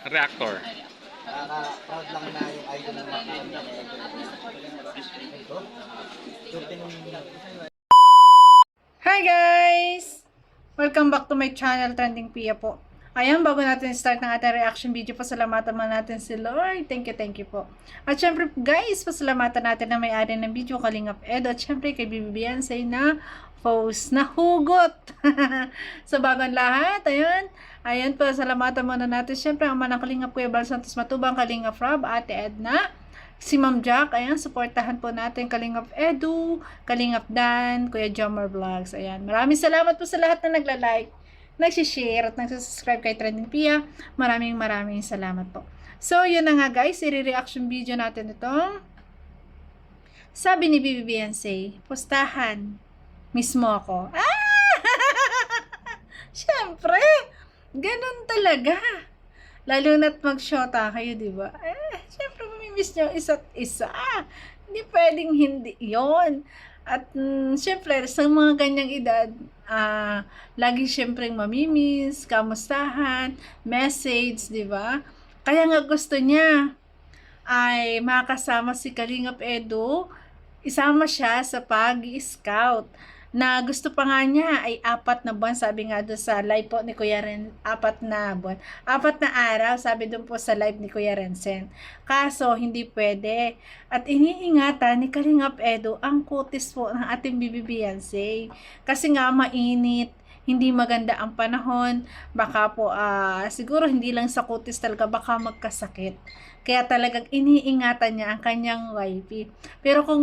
Reactor. Nakaka-proud lang na yung idol ng mga ito. 13 Hi guys! Welcome back to my channel, Trending Pia po. Ayan, bago natin start ng ating reaction video, pasalamatan man natin si Lord. Thank you po. At syempre guys, pasalamatan natin na may-ari ng video, Kalingap Edo. At syempre kay Bibi Beyonce na post na hugot. Sa bagong lahat, ayun. Ayan po, salamatan muna natin. Syempre, ang manang Kalingap Kuya Bal Santos Matubang, Kalingap Rob, Ate Edna, si Ma'am Jack, ayan, supportahan po natin Kalingap Edu, Kalingap Dan, Kuya Jomar Vlogs, ayan. Maraming salamat po sa lahat na nagla-like, nagsishare at nagsasubscribe kay Trending Pia. Maraming salamat po. So, yun na nga guys, i-reaction video natin itong sabi ni Bibi Beyonce, postahan mismo ako. Syempre, ganun talaga. Lalo na't mag-shota kayo, di ba? Syempre, mamimiss nyo isa't isa. Hindi pwedeng hindi yon. At syempre, sa mga ganyang edad, lagi syempre mamimiss, kamustahan, message, di ba? Kaya nga gusto niya ay makasama si Kalingap Edo, isama siya sa pag-scout. Na gusto pa nga niya ay 4 na buwan, sabi nga doon sa live po ni Kuya Ren, 4 na buwan, 4 na araw, sabi doon po sa live ni Kuya Rensen. Kaso, hindi pwede. At iniingatan ni Kalingap Edo ang kutis po ng ating Bibi Beyonce. Kasi nga mainit, hindi maganda ang panahon, baka po siguro hindi lang sa kutis talaga, baka magkasakit. Kaya talagang iniingatan niya ang kanyang wifey. Pero kung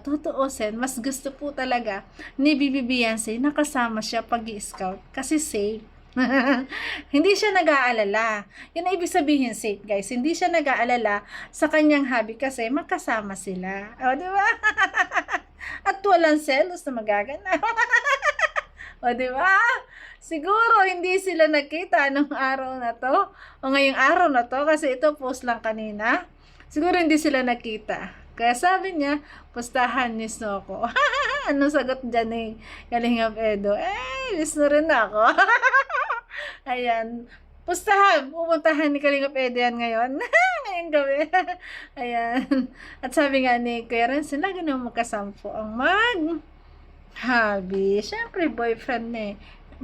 tutuusin, mas gusto po talaga ni Bibi Beyonce nakasama siya pag-i-scout kasi safe. Hindi siya nag-aalala. Yun ang ibig sabihin safe, guys. Hindi siya nag-aalala sa kanyang hobby kasi makasama sila. O, di ba? At walang selos na magaganap. O, di ba? Siguro hindi sila nakita nung araw na to o ngayong araw na to kasi ito post lang kanina. Siguro hindi sila nakita. Kaya sabi niya, postahan ni Snoko. Anong sagot dyan ni Kalingap Edo? Miss na rin ako. Ayan. Pustahan, pupuntahan ni Kalingap Edo yan ngayon. Ngayong gabi. Ayan. At sabi nga ni Kuya Rensen, lagi naman magkasampo ang hobby. Siyempre,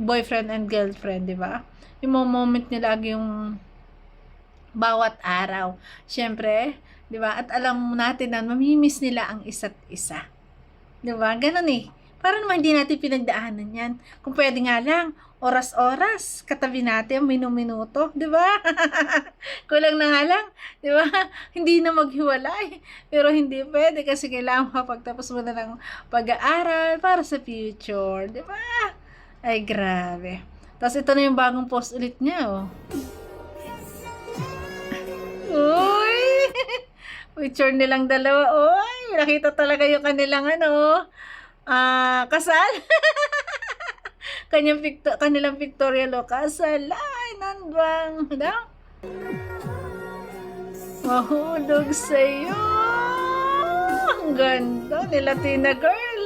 boyfriend and girlfriend, di ba? Yung moment nila lagi yung bawat araw. Siyempre, di ba? At alam natin na mamimiss nila ang isa't isa. Di ba? Ganun eh. Para naman hindi natin pinagdaanan yan. Kung pwede nga lang, oras-oras, katabi natin, minuto, di ba? Kulang na nga lang, di ba? Hindi na maghiwalay. Pero hindi pwede kasi kailangan mapagtapos mo na ng pag-aaral para sa future, di ba? Ay, grabe. Tapos ito na yung bagong post ulit niya, oh. Uy! Picture nilang dalawa. Uy! Nakita talaga yung kanilang kasal. Kanilang pictorial o kasal. Ay, nanbang. Mahulog sa'yo. Ang ganda ni Latina girl.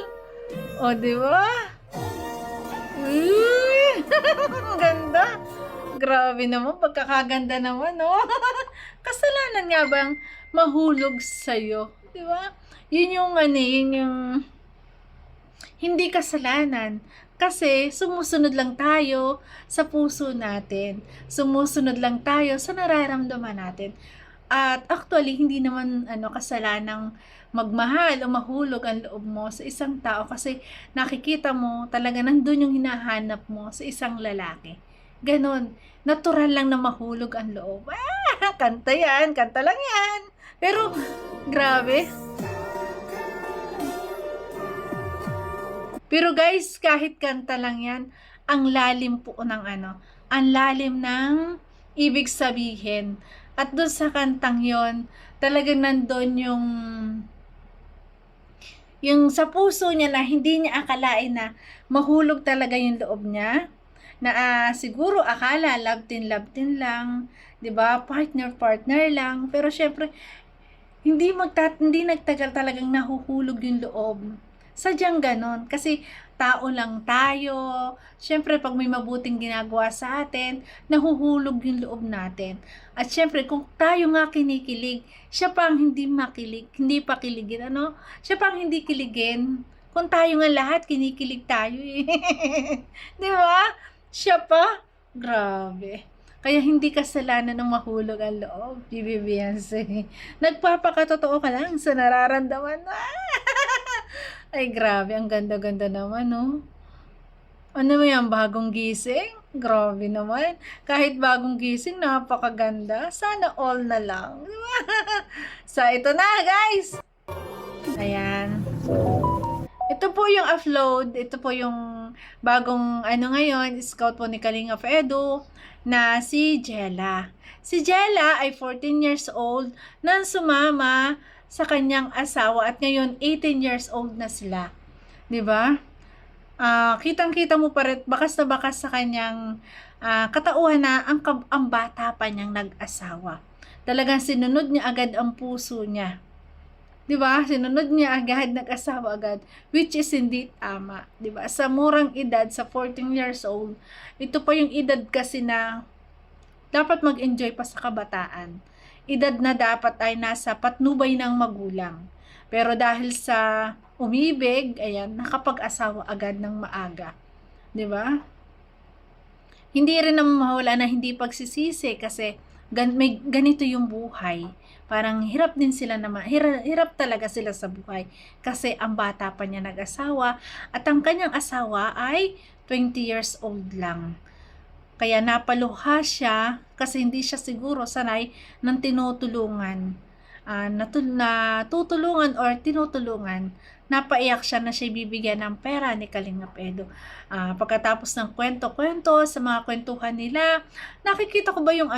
O, di ba? Ang ganda. Grabe naman, pagkakaganda naman, no? Kasalanan nga bang mahulog sa'yo? Di ba? Yun yung hindi kasalanan. Kasi sumusunod lang tayo sa puso natin. Sumusunod lang tayo sa nararamdaman natin. At actually, hindi naman kasalanang magmahal o mahulog ang loob mo sa isang tao kasi nakikita mo talaga nandun yung hinahanap mo sa isang lalaki. Ganon. Natural lang na mahulog ang loob. Kanta yan. Kanta lang yan. Pero, grabe. Pero guys, kahit kanta lang yan, ang lalim po ng ang lalim ng ibig sabihin. At doon sa kantang yon, talagang nandun yung sa puso niya na hindi niya akalain na mahulog talaga yung loob niya. Na siguro akala love team lang, 'di ba? Partner lang, pero syempre hindi nagtagal talagang nahuhulog yung loob Sadyang ganon. Kasi tao lang tayo. Siyempre, pag may mabuting ginagawa sa atin, nahuhulog yung loob natin. At siyempre, kung tayo nga kinikilig, siya pang hindi makilig, hindi pa kiligin, ano? Siya pang hindi kiligin. Kung tayo nga lahat, kinikilig tayo eh. Di ba? Siya pa? Grabe. Kaya hindi kasalanan ng mahulog ang loob, Bibi Beyonce. Nagpapakatotoo ka lang sa nararamdaman mo. Ay, grabe. Ang ganda-ganda naman, no? Ano mo yan? Bagong gising? Grabe naman. Kahit bagong gising, napakaganda. Sana all na lang. So, ito na, guys. Ayan. Ito po yung upload. Ito po yung bagong ngayon, scout po ni Kalingap Edu na si Jella. Si Jella ay 14 years old nang sumama sa kanyang asawa at ngayon 18 years old na sila. 'Di ba? Kitang-kita mo pa rin bakas na bakas sa kanyang katauhan na ang bata pa niyang nag-asawa. Talagang sinunod niya agad ang puso niya. 'Di ba? Sinunod niya agad, nag-asawa agad, which is hindi tama, 'di ba? Sa murang edad, sa 14 years old, ito pa yung edad kasi na dapat mag-enjoy pa sa kabataan. Edad na dapat ay nasa patnubay ng magulang. Pero dahil sa umibig, ayan, nakapag-asawa agad ng maaga. 'Di ba? Hindi rin naman mawala na hindi pagsisisi kasi may ganito yung buhay. Parang hirap din sila naman, hirap talaga sila sa buhay kasi ang bata pa niya nag-asawa at ang kanyang asawa ay 20 years old lang. Kaya napaluha siya kasi hindi siya siguro sanay ng tinutulungan. Natutulungan or tinutulungan. Napaiyak siya na siya bibigyan ng pera ni Kalingap Edu. Pagkatapos ng kwento-kwento sa mga kwentuhan nila, nakikita ko ba yung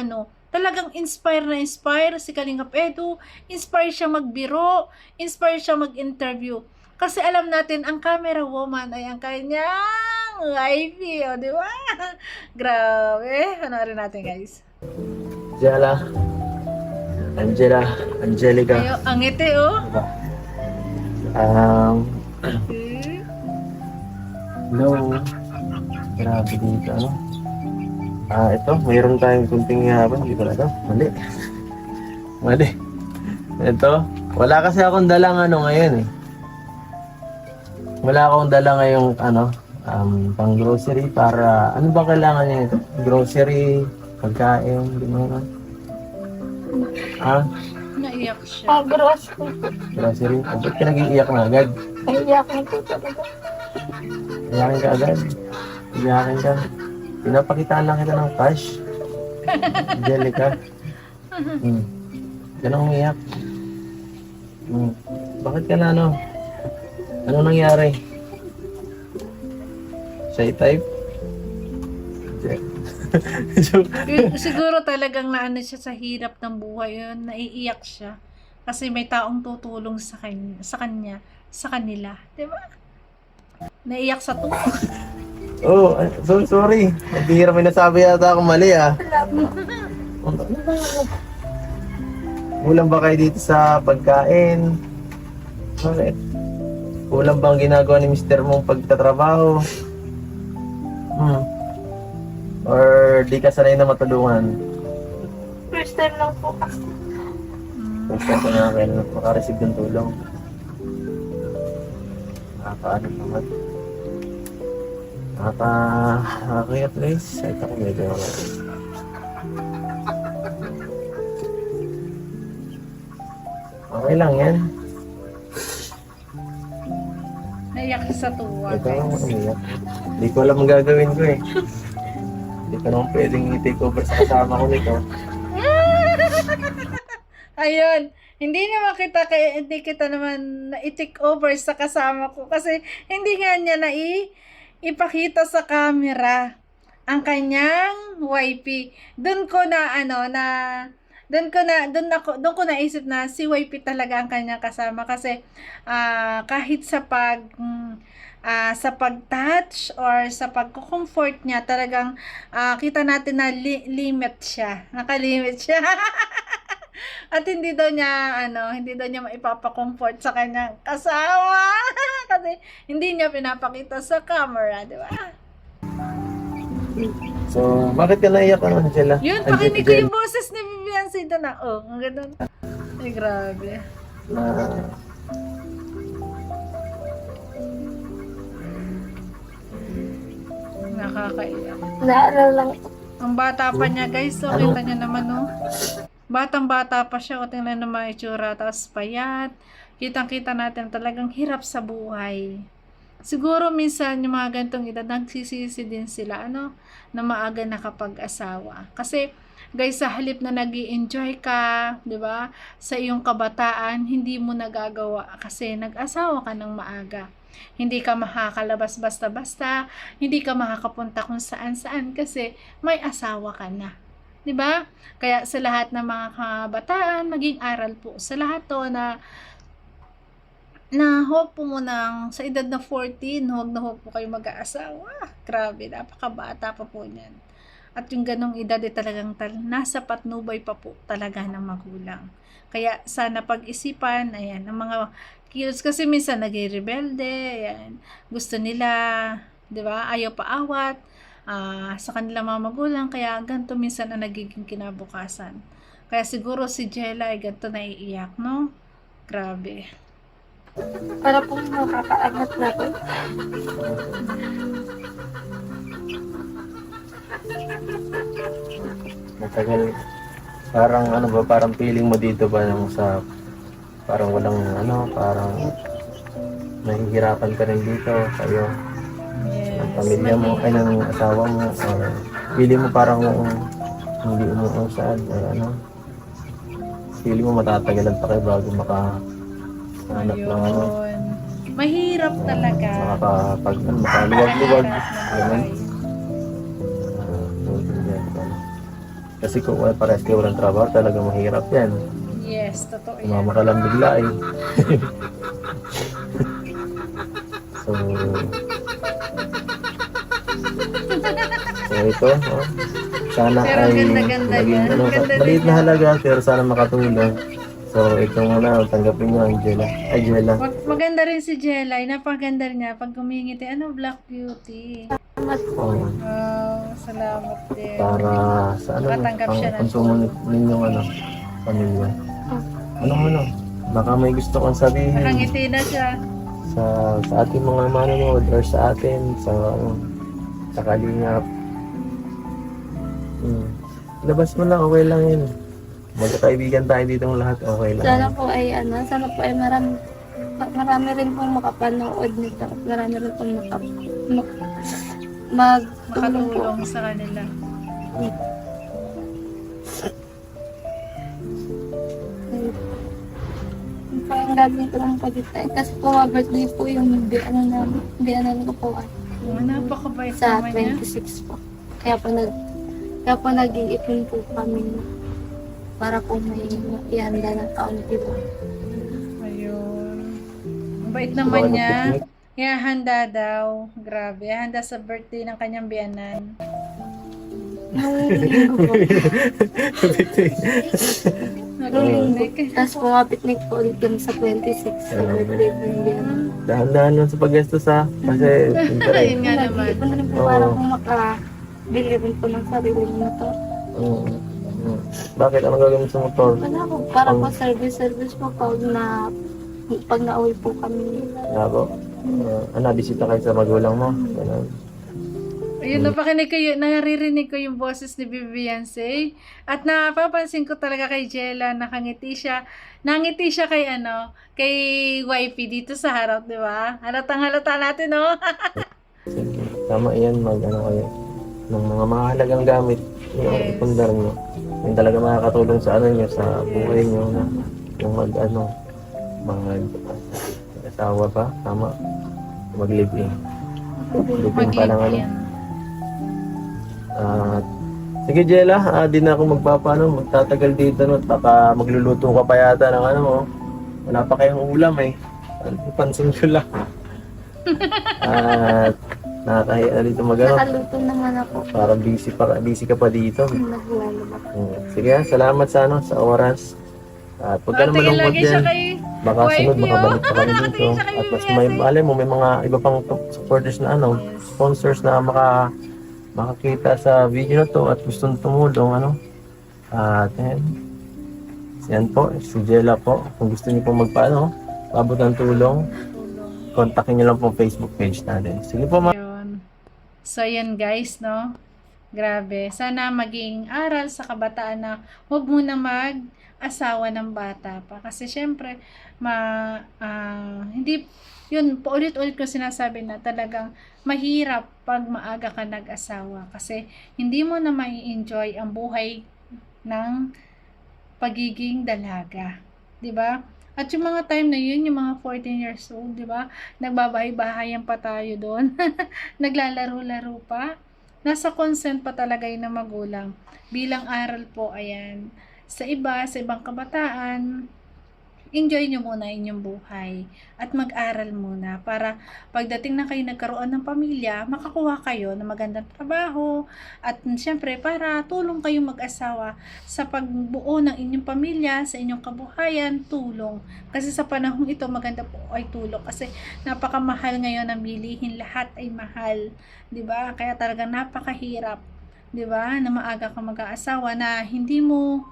talagang inspire na inspire si Kalingap Edu, inspire siya magbiro, inspire siya mag-interview. Kasi alam natin, ang camera woman ay ang kanyang wifey, di ba? Grabe. Panoorin natin, guys. Jella, Angelica. Ayo, ang ngiti, oh. Diba? Hello. Grabe dito, ano? Ito, mayroon tayong kunting hapon. Hindi pala ito. Mali. Ito, wala kasi akong dalang ngayon eh. Wala akong dala ngayong pang grocery para, ano ba kailangan niya ito? Grocery, pagkain, di mo na? Naiyak siya. Grocery? Ba't ka nag-iiyak na agad? Naiiyak na po talaga. Iyakin ka agad? Iyakin ka? Pinapakitaan lang kita ng cash. Angelica. Ganang umiyak. Bakit ka na Ano nangyari? Shy type? Siguro talagang naano siya sa hirap ng buhay yun, naiiyak siya. Kasi may taong tutulong sa kanya, sa kanila. Diba? Naiyak sa tuwa. Oh, so sorry. Bihira may nasabi yata ako mali Kulang ba kayo dito sa pagkain? Bakit? Kulang bang ginagawa ni Mr. mong pagtatrabaho? Or di ka sanay na matulungan? First time lang po kasi. First time na kayo makareceive ng tulong. Paano naman? Nakakayat guys. Ito ko medyo okay lang yan. Naiyak siya sa tuwa. Ito lang umiyak. Hindi ko alam ang gagawin ko eh. Hindi ko naman pwedeng i-take over sa kasama ko nito. Ayun, hindi kita naman na i-take over sa kasama ko kasi hindi nga niya ipakita sa camera ang kanyang YP. Doon ko naisip na si YP talaga ang kanyang kasama kasi kahit sa pag-touch or sa pag-comfort niya, talagang kita natin na limit siya. Nakalimit siya. At hindi daw niya maipapa-comfort sa kanyang kasama. Kasi hindi niya pinapakita sa camera, di ba? So, bakit ka naiyak ano, Angela? Yun, Ay, pakinig ko Jen, yung boses ni Vivian Sita na, ang ganda. Ay, grabe. na- Nakakaiyak. Naaral lang. Ang bata pa niya, guys. So, kita niyo naman, no? Batang-bata pa siya. O, tingnan naman itsura. Tapos payat. Kitang-kita natin talagang hirap sa buhay. Siguro minsan yung mga gantong edad, nagsisisi din sila, na maaga nakapag-asawa. Kasi, guys, sa halip na nag-i-enjoy ka, di ba, sa iyong kabataan, hindi mo nagagawa kasi nag-asawa ka ng maaga. Hindi ka makakalabas basta-basta, hindi ka makakapunta kung saan-saan kasi may asawa ka na. 'Di ba? Kaya sa lahat ng mga kabataan, maging aral po sa lahat to na hope po mo nang sa edad na 14, huwag na huwag po kayo mag-aasawa. Grabe, napakabata pa po niyan. At yung ganong edad talagang nasa patnubay pa po talaga ng magulang. Kaya sana pag-isipan, ayan, ang mga kids kasi minsan nagre-rebelde, ayan, gusto nila, 'di ba? Ayaw paawat sa kanilang mga magulang, kaya ganito minsan ang nagiging kinabukasan. Kaya siguro si Jella ay ganito naiiyak, no? Grabe. Para po makakaangat na po. Matagal. Parang ano ba, parang feeling mo dito ba nung sa parang walang parang nahihirapan ka rin dito kayo ng pamilya mo ay ng asawa mo or feeling mo parang hindi umuusad or feeling mo matatagalan pa kayo bago makahanap ng Ayun. Mahirap talaga. makaluwag-luwag ganun. Mahirap. Kasi kung parehas kayo walang trabaho talaga mahirap yan. Yes, totoo yan. Mama ka lang bigla eh. So ito, sana Pero ay ganda-ganda maging yan. Ganda maliit din na yan. halaga pero sana makatulong. So ito muna, tanggapin nyo Angela. Ay, Jella. Maganda rin si Jelay. Napaganda rin niya. Pag humingiti, Black Beauty. Oh, Wow, salamat din. para sa Makatanggap siya ng konsumo ninyong pamilya. Baka may gusto kong sabihin Nakangiti na siya. sa ating mga manonood or sa atin sa kalingap. Labas mo lang, okay lang yun. Magkakaibigan tayo dito ng lahat, okay lang. Sana po ay marami rin pong makapanood nito. At marami rin pong magtulong po. Makatulong sa kanila. Parang gagawin ko lang pagkita. Kasi po birthday po yung biyanan ko po Napakabait sa naman niya. 26 po. Kaya po nag-iipon po kami para po may ihanda ng kaunti po. Ayun. Ang bait naman niya. Kaya handa daw. Grabe. Handa sa birthday ng kanyang biyanan. Nung po. Nag-picnic. Tapos po nga picnic po ulit kami sa 26 sa birthday po yung biyanan. Dahan-dahan lang sa paggastos ha. Kasi, Ayun nga naman. Nag-iipon rin po para po makabili rin po ng sarili mo na to. Bakit? Anong gagawin sa motor? Wala po, para po service po pag nauwi po kami. Labo? Bisita kayo sa magulang mo? Ganun. Ayun, naririnig ko yung boses ni Vivian Say. At napapansin ko talaga kay Jella, nakangiti siya. Nangiti siya kay wifey dito sa harap, di ba? Halatang-halata natin, no? Sige. Tama yan, kayo. Ng mga mahalagang gamit, yung ipundar nyo. Yung talaga makakatulong sa nyo, sa buhay nyo na yung mag-asawa pa, tama. Mag-live-in. Live-in pa lang Mag-live-in. Sige Jella, di na ako magtatagal dito no, baka magluluto ka pa yata ng wala pa kayong ulam eh. Pansin ko lang. At nakakahiya dito Nakaluto naman ako. Parang busy ka pa dito. Naglalabas. Sige, salamat sa sa oras. At pagka naman Tingin lungkot lagi siya din, kay baka sunod wifey, makabalik pa kami dito. Nakatingin siya kay At mas Mimi may, Yasay. alam mo, may mga iba pang supporters na ano, sponsors na makakita sa video na to at gustong tumulong, ano. At yan po, si Jella po. Kung gusto niyo po magpaano, paabot ng tulong, kontakin niyo lang po Facebook page natin. Sige po, Yun. So, yan guys, no? Grabe. Sana maging aral sa kabataan na huwag muna mag-asawa ng bata pa. Kasi syempre, hindi, yun, paulit-ulit ko sinasabi na talagang mahirap pag maaga ka nag-asawa. Kasi hindi mo na mai-enjoy ang buhay ng pagiging dalaga. 'Di ba? At yung mga time na yun, yung mga 14 years old, 'di ba? Nagbabahay-bahayan pa tayo doon. Naglalaro-laro pa. Nasa consent pa talaga yun ng magulang. Bilang aral po, ayan. Sa ibang kabataan, enjoy nyo muna inyong buhay at mag-aral muna para pagdating na kayo nagkaroon ng pamilya, makakuha kayo ng magandang trabaho at syempre para tulong kayo mag-asawa sa pagbuo ng inyong pamilya, sa inyong kabuhayan, tulong. Kasi sa panahon ito, maganda po ay tulong kasi napakamahal ngayon ang bilihin, lahat ay mahal, 'di ba? Kaya talaga napakahirap, 'di ba? Na maaga ka mag-aasawa na hindi mo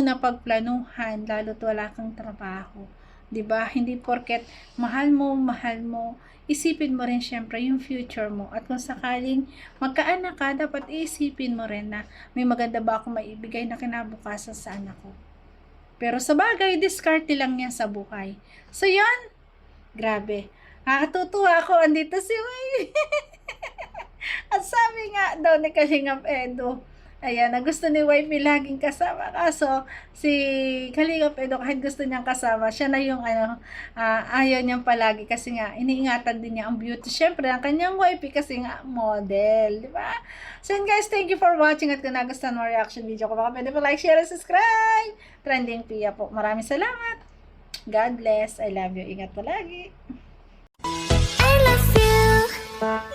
napagplanuhan lalo't wala kang trabaho. 'Di ba? Hindi porket mahal mo, isipin mo rin syempre yung future mo. At kung sakaling magkaanak ka, dapat isipin mo rin na may maganda ba akong maibigay na kinabukasan sa anak ko. Pero sa bagay, diskarte lang yan sa buhay. So, yan. Grabe. Nakatutuwa ako. Andito si Way. At sabi nga daw ni Kalingap Edo, ayan, na gusto ni wifey laging kasama. Kaso, si Kalingap Edo, kahit gusto niyang kasama, siya na yung ayaw niyang palagi kasi nga, iniingatan din niya ang beauty. Siyempre, ang kanyang wifey kasi nga, model. Di ba? So, yun guys, thank you for watching at kung nagustuhan mo reaction video ko, baka pwede po like, share, and subscribe. Trending Pia po. Maraming salamat. God bless. I love you. Ingat palagi. I love you.